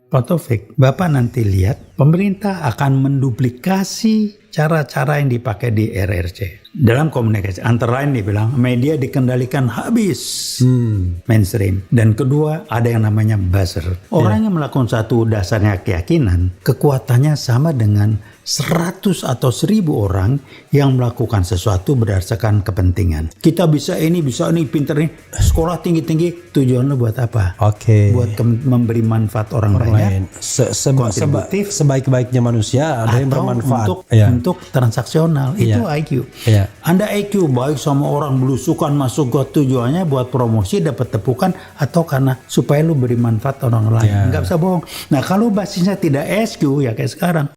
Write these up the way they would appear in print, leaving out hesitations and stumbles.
Pak Taufik, Bapak nanti lihat pemerintah akan menduplikasi cara-cara yang dipakai di RRC. Dalam komunikasi, antara lain dibilang media dikendalikan habis mainstream. Dan kedua, ada yang namanya buzzer. Orang yang melakukan satu dasarnya keyakinan, kekuatannya sama dengan 100 atau 1000 orang yang melakukan sesuatu berdasarkan kepentingan. Kita bisa ini, pinter ini, sekolah tinggi-tinggi, tujuannya buat apa? Oke. Buat memberi manfaat orang lain. Kontributif. Sebaik-baiknya manusia ada yang bermanfaat. Untuk transaksional, itu IQ. Anda IQ baik sama orang belusukan masuk ke tujuannya buat promosi, dapat tepukan, atau karena supaya lu beri manfaat orang lain. Nggak bisa bohong. Nah kalau basisnya tidak SQ ya kayak sekarang.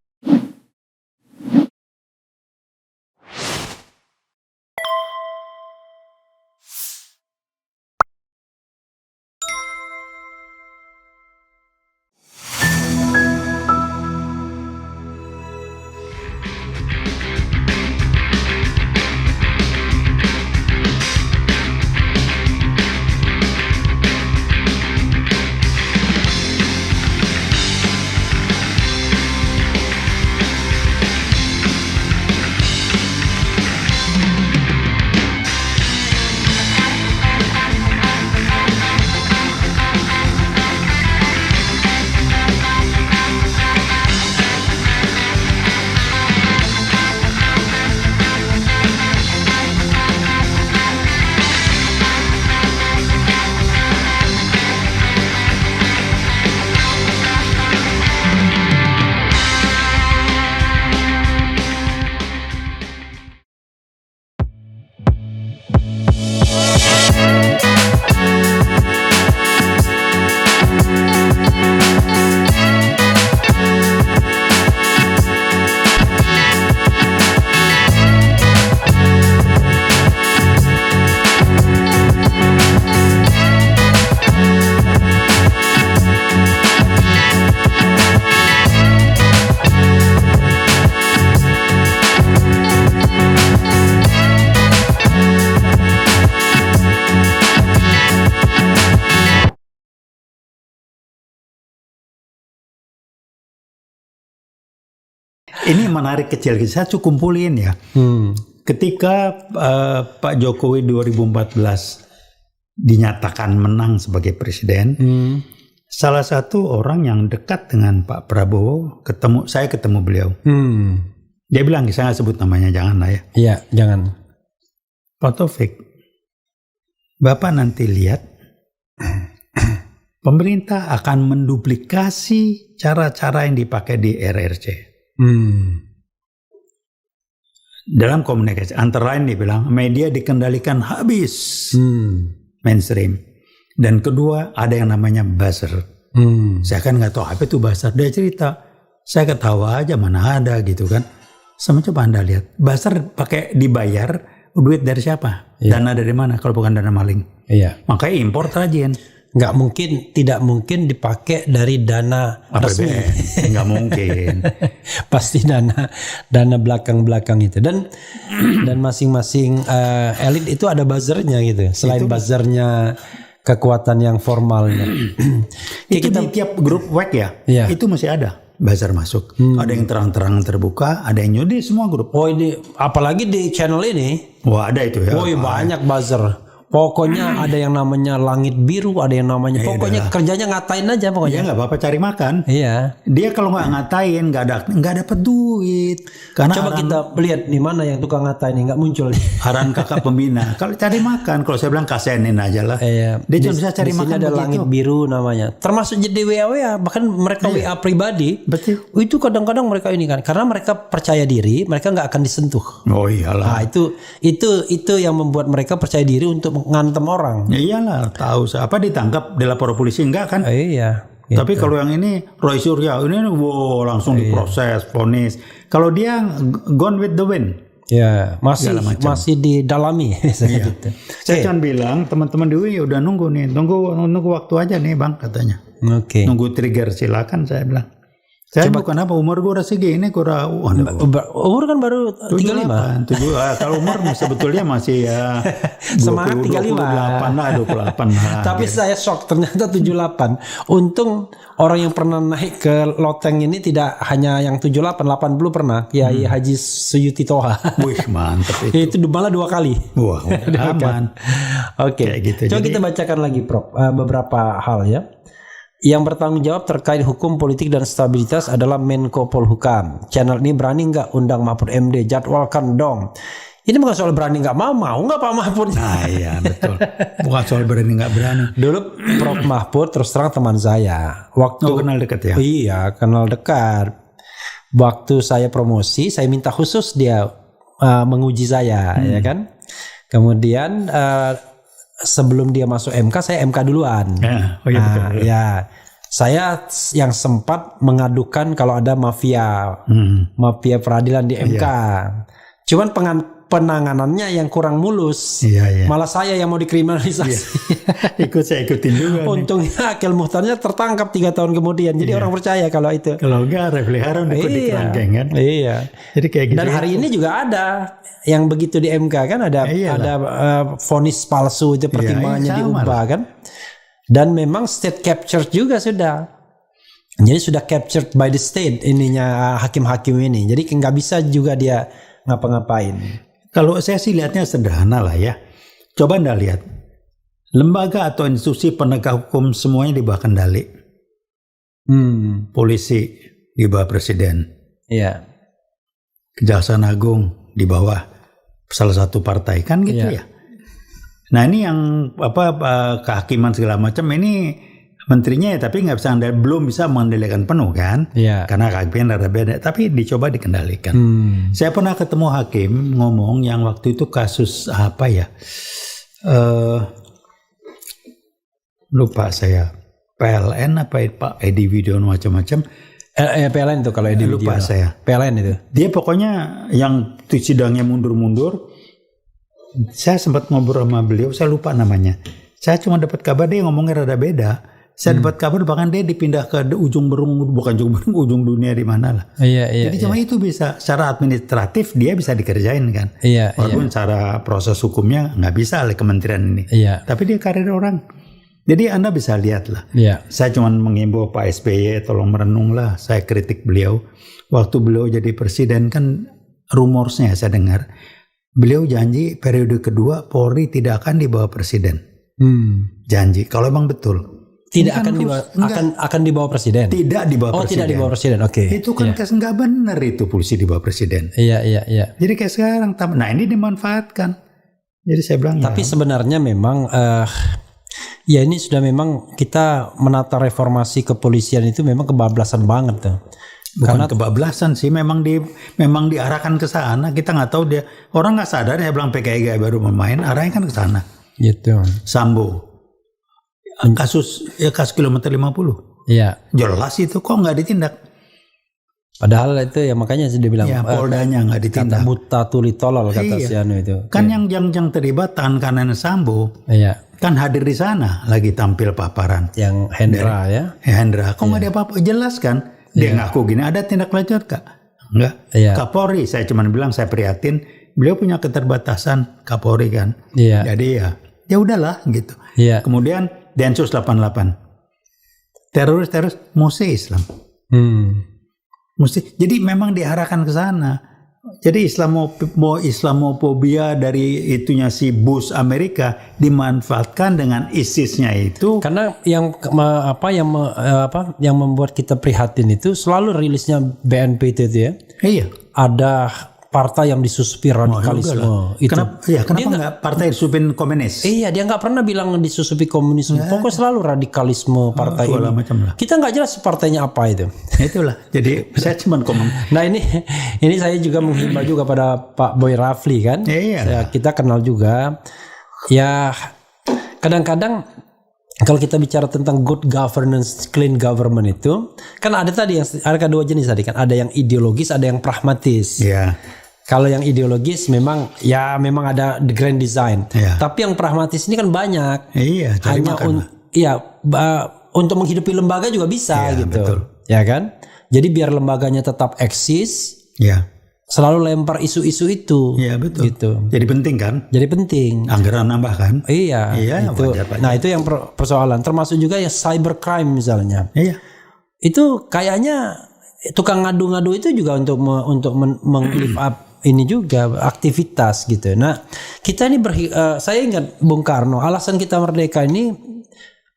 Ini menarik kecil, saya cukup kumpulin ya. Ketika Pak Jokowi 2014 dinyatakan menang sebagai presiden, salah satu orang yang dekat dengan Pak Prabowo saya ketemu beliau. Dia bilang, saya nggak sebut namanya, jangan lah ya. Iya, jangan. Pak Taufik, Bapak nanti lihat pemerintah akan menduplikasi cara-cara yang dipakai di RRC. Dalam komunikasi, antara lain dibilang media dikendalikan habis mainstream. Dan kedua, ada yang namanya buzzer. Saya kan nggak tahu apa itu buzzer. Dia cerita, saya ketawa aja, mana ada gitu kan. Sama coba Anda lihat, buzzer pakai dibayar, duit dari siapa? Dana dari mana kalau bukan dana maling? Makanya impor rajin. Tidak mungkin dipakai dari dana resmi. Nggak mungkin. Pasti dana belakang itu. Dan masing-masing elit itu ada buzzernya gitu. Selain buzzernya kekuatan yang formalnya. Itu di tiap grup WhatsApp ya. Itu masih ada buzzer masuk. Ada yang terang-terangan terbuka, ada yang nyudi, semua grup. Oh ini apalagi di channel ini. Wah ada itu ya. Oh banyak buzzer. Pokoknya ada yang namanya langit biru, ada yang namanya pokoknya kerjanya ngatain aja pokoknya. Iya nggak apa-apa, cari makan. Iya. Dia kalau nggak ngatain nggak dapat duit. Karena coba kita lihat di mana yang tukang ngatain nggak muncul. Haran kakak pembina. Kalau cari makan, kalau saya bilang kasihanin aja lah. Iya. Dia cuma bisa cari makan. Di sini ada langit biru namanya. Termasuk jadi WA bahkan mereka WA pribadi. Betul. Itu kadang-kadang mereka ini kan karena mereka percaya diri, mereka nggak akan disentuh. Oh iyalah. Nah, itu yang membuat mereka percaya diri untuk ngantem orang. Ya iyalah, tahu apa ditangkap dilapor polisi enggak kan? Iya. Gitu. Tapi kalau yang ini Roy Surya ini langsung diproses, vonis. Kalau dia gone with the wind. Ya, masih didalami. Iya. Gitu. Saya cuma bilang teman-teman di UI udah nunggu nih, tunggu waktu aja nih Bang katanya. Oke. Nunggu trigger silakan saya bilang. Saya bukan apa, umur gue udah segini, Umur kan baru 35. Kalau umur sebetulnya masih ya semangat 35. 28 lah. Tapi gitu. saya shock ternyata 78. Untung orang yang pernah naik ke loteng ini tidak hanya yang 78, 80 pernah. Kiai Haji Suyuti Toha. Wih, mantep itu. Itu malah 2 kali. Wah, aman. Oke. Gitu. Coba kita bacakan lagi, Prof. Beberapa hal ya. Yang bertanggung jawab terkait hukum, politik, dan stabilitas adalah Menko Polhukam. Channel ini berani nggak undang Mahfud MD? Jadwalkan dong. Ini bukan soal berani nggak mau nggak Pak Mahfud? Nah iya betul. Bukan soal berani nggak berani. Dulu Prof Mahfud terus terang teman saya. Waktu kenal dekat ya? Iya, kenal dekat. Waktu saya promosi, saya minta khusus dia menguji saya, ya kan. Kemudian sebelum dia masuk MK, saya MK duluan. Betul. Ya, saya yang sempat mengadukan kalau ada mafia peradilan di MK. Cuman penanganannya yang kurang mulus. Malah saya yang mau dikriminalisasi. Saya ikutin juga. Untungnya Akil Muhtarnya tertangkap 3 tahun kemudian. Jadi orang percaya kalau itu. Kalau enggak, Refli Harun ikut di kerangkeng kan. Iya. Jadi kayak gitu. Dan hari ini juga ada yang begitu di MK kan ada vonis palsu itu pertimbangannya diubah kan. Dan memang state captured juga sudah. Jadi sudah captured by the state ininya hakim-hakim ini. Jadi nggak bisa juga dia ngapa-ngapain. Kalau saya sih lihatnya sederhana lah ya. Coba Anda lihat. Lembaga atau institusi penegak hukum semuanya di bawah kendali. Polisi di bawah presiden. Iya. Kejaksaan Agung di bawah salah satu partai kan gitu ya. Nah ini yang kehakiman segala macam ini menterinya ya, tapi belum bisa mengendalikan penuh kan. Karena kehakiman ada beda, tapi dicoba dikendalikan. Saya pernah ketemu hakim ngomong yang waktu itu kasus apa ya? Lupa saya. PLN apa Pak Edi Widiono macam-macam. PLN itu kalau Edi Widiono. Lupa saya. PLN itu. Dia pokoknya yang sidangnya mundur-mundur. Saya sempat ngobrol sama beliau, saya lupa namanya. Saya cuma dapat kabar dia ngomongnya rada beda. Saya dapat kabar bahkan dia dipindah ke ujung ujung dunia di mana lah. Jadi cuma itu bisa secara administratif dia bisa dikerjain kan. Walaupun secara proses hukumnya nggak bisa oleh kementerian ini. Tapi dia karir orang. Jadi Anda bisa lihat lah. Saya cuma menghimbau Pak SBY tolong merenunglah. Saya kritik beliau. Waktu beliau jadi presiden kan rumorsnya saya dengar. Beliau janji periode kedua Polri tidak akan dibawa presiden. Janji. Kalau emang betul. Akan dibawa presiden. Tidak dibawa presiden. Tidak dibawa presiden. Oke. Itu kan nggak benar itu polisi dibawa presiden. Iya. Jadi kayak sekarang. Nah ini dimanfaatkan. Jadi saya bilang. Tapi sebenarnya memang. Ya ini sudah memang kita menata reformasi kepolisian itu memang kebablasan banget tuh. Bukan kebablasan sih, memang diarahkan ke sana. Kita nggak tahu dia orang nggak sadar ya bilang PKI baru bermain, arahnya kan ke sana. Gitu. Sambo. Kasus kilometer 50. Iya. Jelas itu kok nggak ditindak. Padahal itu ya makanya dia bilang. Ya Poldanya nggak ditindak. Kata buta tuli tolol kata si Anu itu. Kan yang terlibat tangan kanan Sambo. Iya. Kan hadir di sana lagi tampil paparan. Yang Hendra ya. Hendra, kok nggak ada apa-apa? Jelas kan? Dia ngaku gini, ada tindak lanjut kak? Enggak. Kapolri, saya cuma bilang saya prihatin. Beliau punya keterbatasan Kapolri kan. Jadi ya udahlah gitu. Kemudian Densus 88. Teroris Mose Islam. Jadi memang diarahkan ke sana. Jadi Islamofobia dari itunya si Bush Amerika dimanfaatkan dengan ISIS-nya itu. Karena yang membuat kita prihatin itu selalu rilisnya BNPT itu ya. Iya. Ada partai yang disusupi radikalisme. Kenapa nggak partai disupin komunis? Iya, dia nggak pernah bilang disusupi komunisme. Pokoknya selalu radikalisme partai ini. Kita nggak jelas partainya apa itu. Itulah. Jadi saya cuma komen. Nah ini saya juga menghimbau juga pada Pak Boy Rafli kan. Iya. Kita kenal juga. Ya kadang-kadang kalau kita bicara tentang good governance, clean government itu kan ada tadi ada kedua jenis tadi kan, ada yang ideologis, ada yang pragmatis. Iya. Kalau yang ideologis memang ada the grand design. Iya. Tapi yang pragmatis ini kan banyak. Iya. Hanya untuk menghidupi lembaga juga bisa gitu. Betul. Ya kan? Jadi biar lembaganya tetap eksis, selalu lempar isu-isu itu. Iya betul. Gitu. Jadi penting kan? Jadi penting. Anggaran nambah kan? Iya. Itu. Wajar. Nah itu yang persoalan. Termasuk juga ya cybercrime misalnya. Iya. Itu kayaknya tukang ngadu-ngadu itu juga untuk lift up ini juga aktivitas gitu. Nah kita ini saya ingat Bung Karno, alasan kita merdeka ini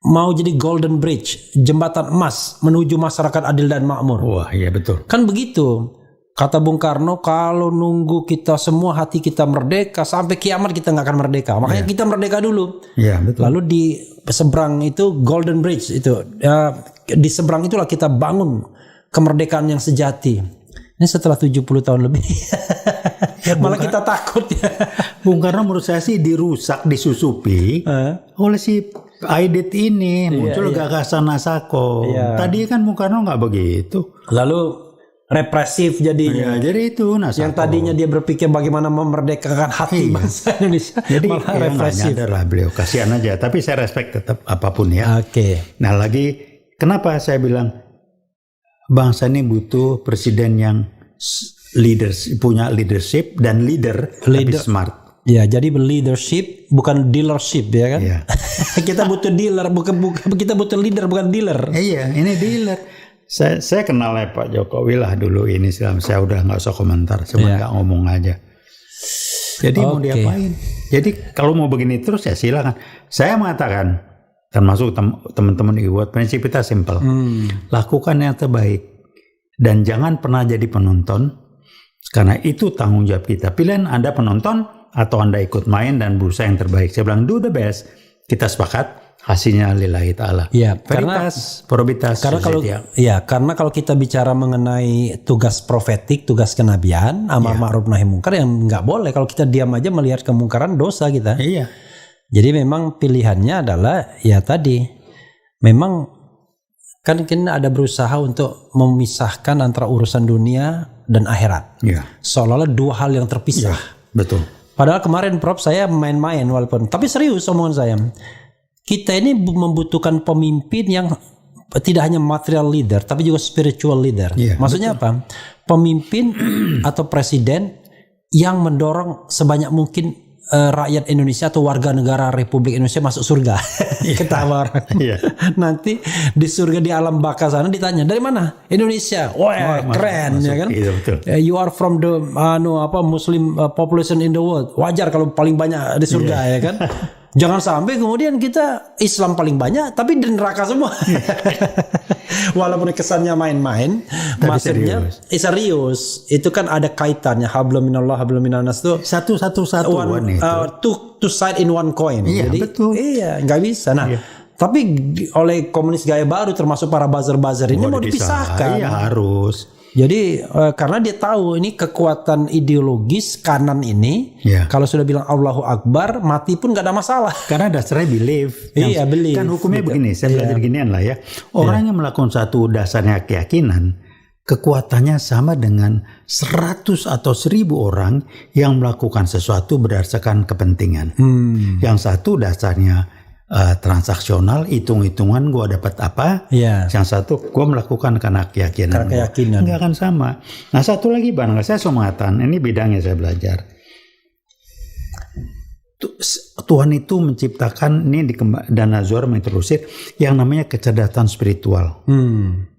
mau jadi golden bridge, jembatan emas menuju masyarakat adil dan makmur. Wah iya betul. Kan begitu. Kata Bung Karno, kalau nunggu kita semua hati kita merdeka sampai kiamat kita nggak akan merdeka. Makanya kita merdeka dulu. Iya betul. Lalu di seberang itu golden bridge itu, di seberang itulah kita bangun kemerdekaan yang sejati. Ini setelah 70 tahun lebih. Malah kita takut ya. Bung Karno menurut saya sih dirusak, disusupi oleh si Aidit ini. Muncul gagasan Asako. Tadi kan Bung Karno nggak begitu. Lalu represif jadinya. Jadi itu Asako. Yang tadinya dia berpikir bagaimana memerdekakan hati bangsa Indonesia. Jadi malah represif. Nggak nyadar lah beliau. Kasihan aja. Tapi saya respect tetap apapun ya. Oke. Nah lagi kenapa saya bilang bangsa ini butuh presiden yang punya leadership dan leader tapi smart. Ya, jadi leadership bukan dealership ya kan? Iya. Kita butuh dealer, bukan kita butuh leader bukan dealer. Iya, ini dealer. Saya kenal Pak Jokowi lah dulu ini, saya udah nggak usah komentar, cuma nggak ngomong aja. Jadi mau diapain? Jadi kalau mau begini terus ya silakan. Saya mengatakan, termasuk teman-teman Iwat, prinsip kita simpel. Lakukan yang terbaik. Dan jangan pernah jadi penonton, karena itu tanggung jawab kita. Pilihan Anda penonton, atau Anda ikut main dan berusaha yang terbaik. Saya bilang, do the best. Kita sepakat, hasilnya lillahi ta'ala. Ya, Veritas, probitas, karena kalau kita bicara mengenai tugas profetik, tugas kenabian, amar ma'ruf nahi mungkar, yang nggak boleh. Kalau kita diam aja melihat kemungkaran, dosa kita. Iya. Jadi memang pilihannya adalah ya tadi, memang kan kita ada berusaha untuk memisahkan antara urusan dunia dan akhirat. Iya. Seolah-olah dua hal yang terpisah. Betul. Padahal kemarin Prof saya main-main walaupun, tapi serius omongan saya. Kita ini membutuhkan pemimpin yang tidak hanya material leader, tapi juga spiritual leader. Iya, maksudnya apa? Pemimpin atau presiden yang mendorong sebanyak mungkin rakyat Indonesia atau warga negara Republik Indonesia masuk surga. Ketawa orang. Nanti di surga di alam baka sana ditanya dari mana? Indonesia. Wah, keren ya kan? Iya, betul. You are from the Muslim population in the world. Wajar kalau paling banyak di surga ya kan? Jangan sampai kemudian kita Islam paling banyak tapi di neraka semua. Walaupun kesannya main-main, maksudnya serius. Itu kan ada kaitannya hablum minallah hablum minannas itu satu-satuan itu. Two side in one coin. Iya, jadi betul. Iya, nggak bisa. Nah, tapi oleh komunis gaya baru termasuk para buzzer-buzzer ini mau dipisahkan. Iya, harus. Jadi karena dia tahu ini kekuatan ideologis kanan ini, kalau sudah bilang Allahu Akbar, mati pun gak ada masalah. Karena dasarnya belief. Iya, belief. Kan hukumnya begini, saya belajar ginian lah ya. Orang yang melakukan satu dasarnya keyakinan, kekuatannya sama dengan 100 atau 1000 orang yang melakukan sesuatu berdasarkan kepentingan. Yang satu dasarnya transaksional, hitung-hitungan gue dapat apa. Yang satu gue melakukan karena keyakinan. Nggak akan sama. Nah satu lagi barangkali saya mengatakan, ini bidangnya saya belajar. Tuhan itu menciptakan, ini di Dana Zohar menginterusir yang namanya kecerdasan spiritual.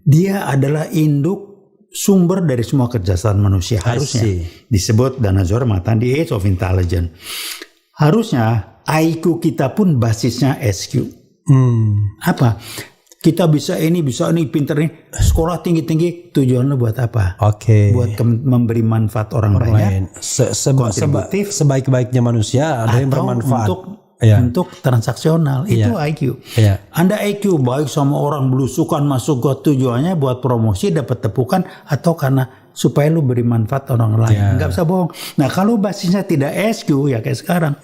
Dia adalah induk sumber dari semua kecerdasan manusia. Harusnya disebut Dana Zohar mengatakan the age of intelligence. Harusnya IQ kita pun basisnya SQ. Apa? Kita bisa ini, pinter nih, sekolah tinggi-tinggi, tujuannya buat apa? Buat memberi manfaat orang banyak. Kontributif. Sebaik-baiknya manusia ada yang bermanfaat. Untuk transaksional itu IQ. Anda IQ baik sama orang belusukan masuk ke tujuannya buat promosi, dapat tepukan, atau karena supaya lu beri manfaat orang lain. Nggak bisa bohong. Nah kalau basisnya tidak SQ ya kayak sekarang.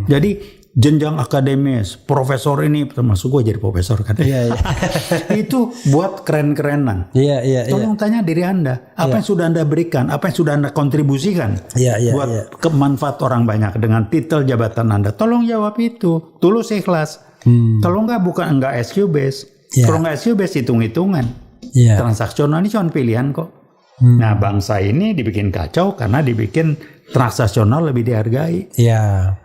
Jadi jenjang akademis, profesor ini termasuk gue jadi profesor kan. Itu buat keren-kerenan. Tolong tanya diri Anda, apa yang sudah Anda berikan, apa yang sudah Anda kontribusikan buat kemanfaat orang banyak dengan titel jabatan Anda. Tolong jawab itu, tulus ikhlas. Tolong nggak SQ base. Kalau nggak SQ base hitung-hitungan. Transaksional ini cuma pilihan kok. Nah, bangsa ini dibikin kacau karena dibikin transaksional lebih dihargai. Iya.